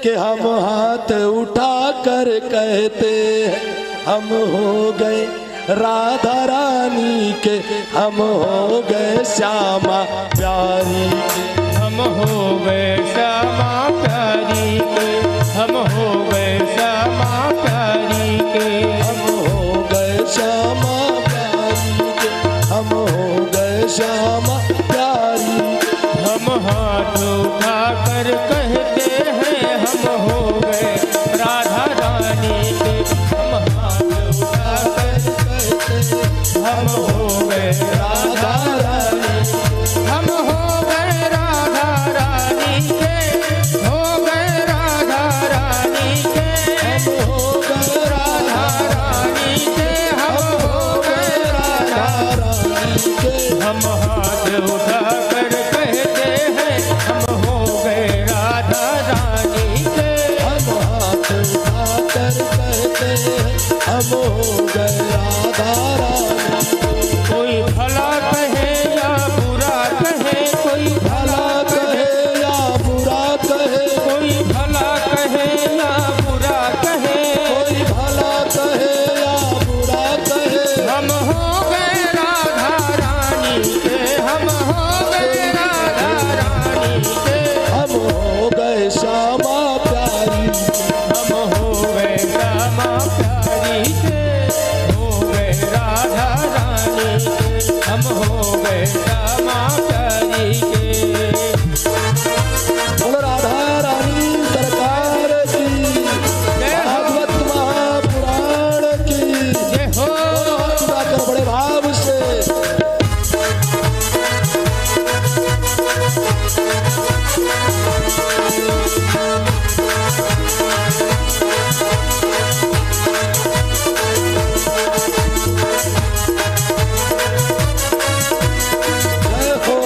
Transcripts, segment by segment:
कि हम हाथ उठा कर कहते हैं हम हो गए राधा रानी के, हम हो गए श्यामा प्यारी के, हम हो गए श्यामा प्यारी के, हम हो गए श्यामा प्यारी के, हम हो गए श्यामा प्यारी के, हम हो गए श्यामा प्यारी के। हम हाथ उठा कर कहते हैं हम हो गए राधा रानी के, हम हाथ उठा कर कहते हैं हम हो गए राधा रानी के, हम हो गए राधा रानी के, हो गए राधा रानी के, हम हो गए राधा रानी के, हम हो गए राधा रानी के, हम हाथ उठा कर कहते हैं हम हो गए राधा रानी के, हम हाथ उठा कर कहते हैं हम हो गए राधा रानी के। कोई भला कहे या बुरा कहे, कोई भला कहे या बुरा कहे, कोई भला कहे या बुरा कहे, कोई भला कहे या बुरा कहे, हम हो गए राधा रानी के, हम हो गए राधा रानी के, हम हो गए श्यामा प्यारी के, हम हो गए श्यामा प्यारी के, हो गए राधा रानी के, हम हो गए श्यामा प्यारी के। बोलो राधा रानी सरकार की, भागवत महापुराण की जय हो। हाथ उठाकर बड़े भाव से जय हो।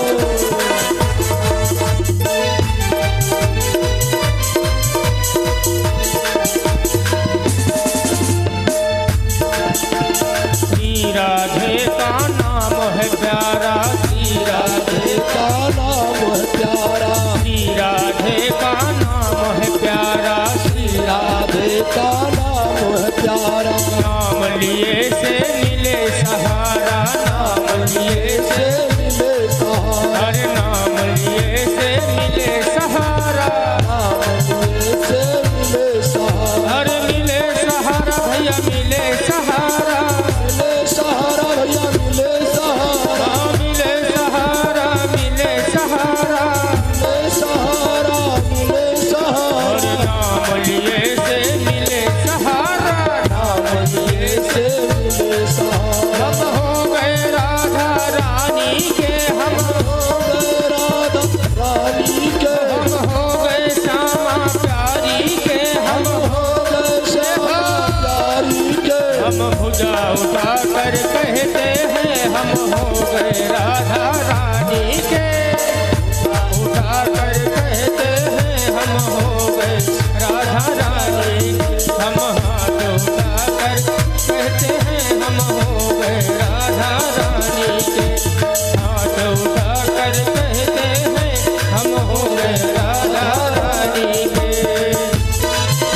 श्री राधे का नाम है प्यारा, श्री राधे, का नाम है प्यारा, श्री राधे का नाम है प्यारा, श्री राधे का नाम है प्यारा, नाम लिए से मिले सहारा, नाम लिए से, मिले सहारा, हर नाम लिए से मिले सहारा, नाम लिए से मिले सहारा, हर मिले सहारा भैया मिले सहारा, मिले सहारा भैया मिले सहारा, हाँ मिले सहारा, मिले सहारा, मिले सहारा, मिले सहारा, और नाम लिए से मिले सहारा, नाम लिए से मिले सहारा। हम हो गए राधा रानी के, हम हो गए राधा रानी के, हम हो गए श्यामा प्यारी के, हम हो गए श्यामा प्यारी के, हम भुजा उठा कर कहते हैं हम हो गए राधा रानी के, उठा कर कहते हैं हम हो गए राधा रानी के, हम हाथ उठा कर कहते हैं हम हो गए राधा रानी के, हाथ उठा कर कहते हैं हम हो गए राधा रानी के।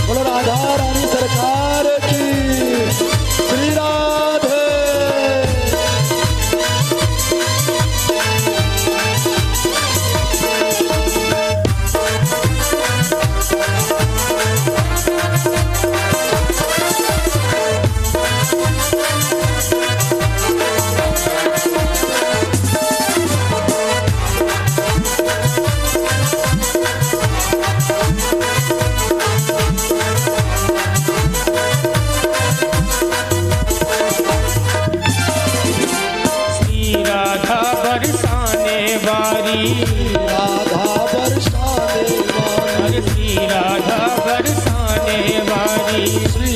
बोलो राधा रानी सरकार की, श्री राधे। श्री राधा बरसाने वारी, राधा बरसाने वाली, श्री राधा बरसाने वारी, श्री